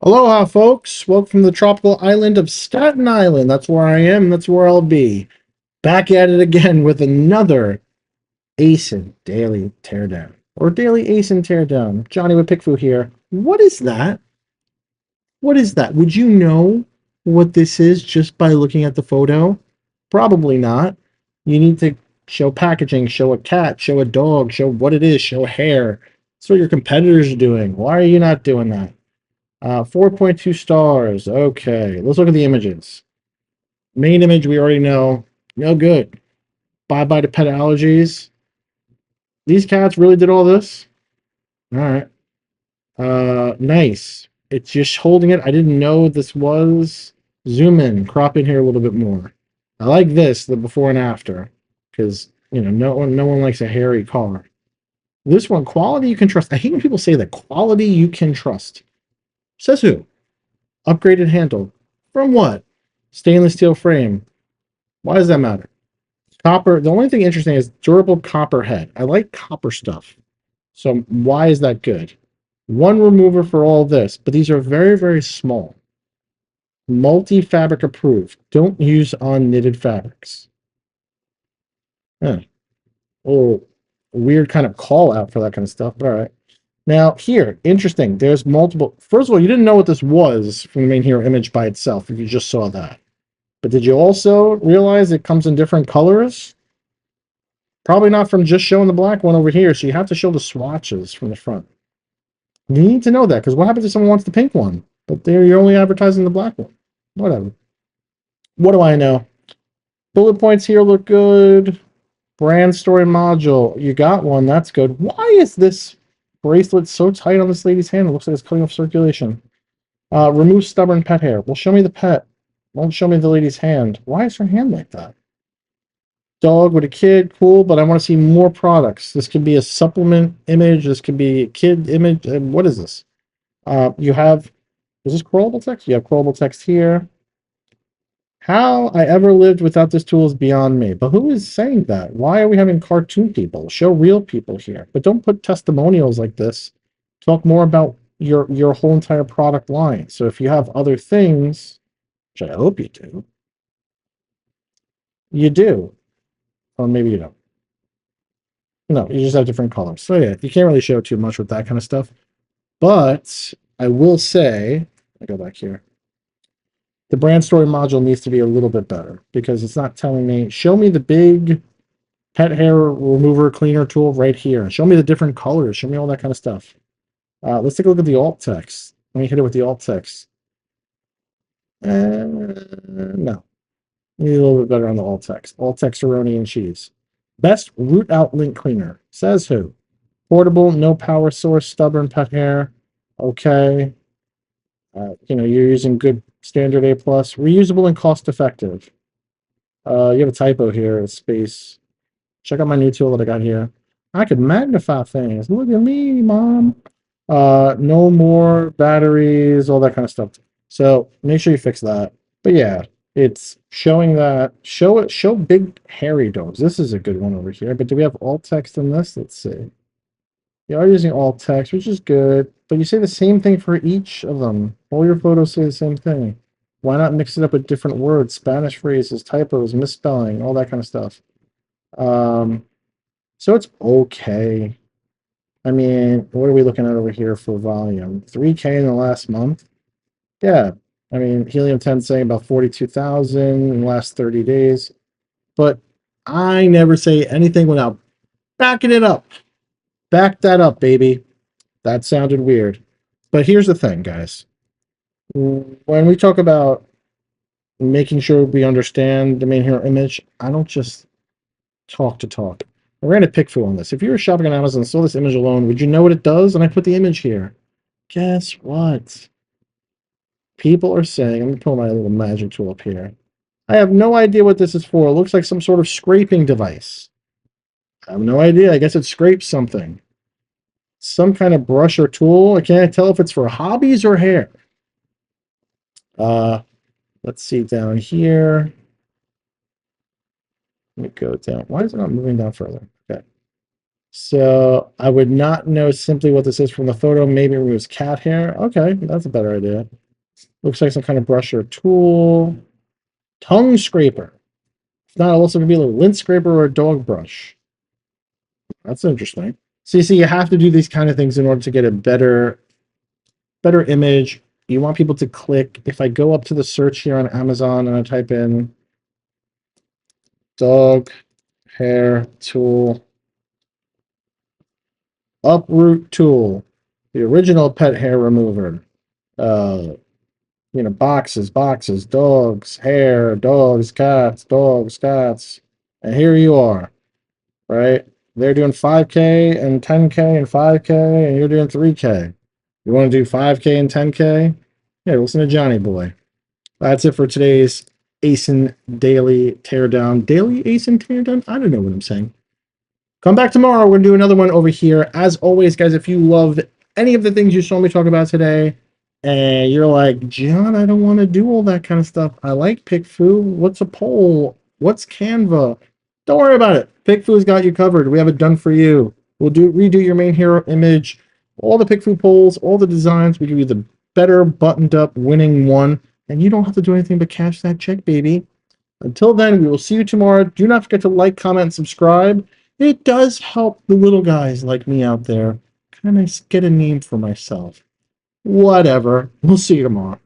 Aloha, folks. Welcome from the tropical island of Staten Island. That's where I am. That's where I'll be. Back at it again with another ASIN Daily Teardown. Or Daily ASIN Teardown. Johnny with PickFu here. What is that? What is that? Would you know what this is just by looking at the photo? Probably not. You need to show packaging, show a cat, show a dog, show what it is, show hair. That's what your competitors are doing. Why are you not doing that? 4.2 stars. Okay, let's look at the images. Main image we already know. No good. Bye-bye to pet allergies. These cats really did all this? All right. Nice. It's just holding it. I didn't know this was. Zoom in, crop in here a little bit more. I like this, the before and after, because no one likes a hairy car. This one, quality you can trust. I hate when people say that quality you can trust. Says who? Upgraded handle. From what? Stainless steel frame. Why does that matter? Copper. The only thing interesting is durable copper head. I like copper stuff. So why is that good? One remover for all this, but these are very, very small. Multi-fabric approved. Don't use on knitted fabrics. Huh. Oh, weird kind of call out for that kind of stuff. All right. Now here, interesting. There's multiple. First of all, you didn't know what this was from the main hero image by itself if you just saw that. But did you also realize it comes in different colors? Probably not from just showing the black one over here, so you have to show the swatches from the front. You need to know that, because what happens if someone wants the pink one? But there you're only advertising the black one. Whatever. What do I know? Bullet points here look good. Brand story module. You got one. That's good. Why is this bracelet so tight on this lady's hand? It looks like it's cutting off circulation. Remove stubborn pet hair. Well, show me the pet. Won't show me the lady's hand. Why is her hand like that? Dog with a kid, cool, but I want to see more products. This could be a supplement image. This could be a kid image. What is this? You have, is this crawlable text? You have crawlable text here. How I ever lived without this tool is beyond me. But who is saying that? Why are we having cartoon people? Show real people here. But don't put testimonials like this. Talk more about your whole entire product line. So if you have other things, which I hope you do. Or maybe you don't. No, you just have different colors. So yeah, you can't really show too much with that kind of stuff. But I will say, I go back here. The brand story module needs to be a little bit better because it's not telling me, show me the big pet hair remover cleaner tool right here. Show me the different colors. Show me all that kind of stuff. Let's take a look at the alt text. Let me hit it with the alt text. No. Need a little bit better on the alt text. Alt text, aroni, and cheese. Best root out lint cleaner. Says who? Portable, no power source, stubborn pet hair. Okay. You're using good standard A+. Reusable and cost effective. You have a typo here, a space. Check out my new tool that I got here. I could magnify things. Look at me, mom. No more batteries, all that kind of stuff. So make sure you fix that. But yeah, it's showing that. Show big hairy dogs. This is a good one over here. But do we have alt text in this? Let's see. You are using alt text, which is good. But you say the same thing for each of them. All your photos say the same thing. Why not mix it up with different words, Spanish phrases, typos, misspelling, all that kind of stuff? So it's okay. I mean, what are we looking at over here for volume? 3K in the last month? Yeah. I mean, Helium 10 saying about 42,000 in the last 30 days. But I never say anything without backing it up. Back that up, baby. That sounded weird. But here's the thing, guys. When we talk about making sure we understand the main hero image, I don't just talk to talk. I ran a PickFu on this. If you were shopping on Amazon and saw this image alone, would you know what it does? And I put the image here. Guess what? People are saying, I'm going to pull my little magic tool up here. I have no idea what this is for. It looks like some sort of scraping device. I have no idea. I guess it scrapes something. Some kind of brush or tool. I can't tell if it's for hobbies or hair. Let's see down here. Let me go down. Why is it not moving down further? Okay. So I would not know simply what this is from the photo. Maybe it was cat hair. Okay, that's a better idea. Looks like some kind of brush or tool. Tongue scraper. If not, it also could be a little lint scraper or a dog brush. That's interesting. So you see, you have to do these kind of things in order to get a better image. You want people to click. If I go up to the search here on Amazon and I type in dog hair tool, uproot tool, the original pet hair remover, uh, boxes, dogs, hair, dogs, cats. And here you are, right? They're doing 5K and 10K and 5K, and you're doing 3K. You want to do 5K and 10K? Yeah, listen to Johnny Boy. That's it for today's ASIN Daily Teardown. Daily ASIN Teardown? I don't know what I'm saying. Come back tomorrow. We're going to do another one over here. As always, guys, if you loved any of the things you saw me talk about today, and you're like, John, I don't want to do all that kind of stuff. I like PickFu. What's a poll? What's Canva? Don't worry about it. PickFu's got you covered. We have it done for you. We'll redo your main hero image, all the PickFu polls, all the designs. We give you the better buttoned up winning one, and you don't have to do anything but cash that check, baby. Until then, we will see you tomorrow. Do not forget to like, comment, and subscribe. It does help the little guys like me out there kind of get a name for myself. Whatever. We'll see you tomorrow.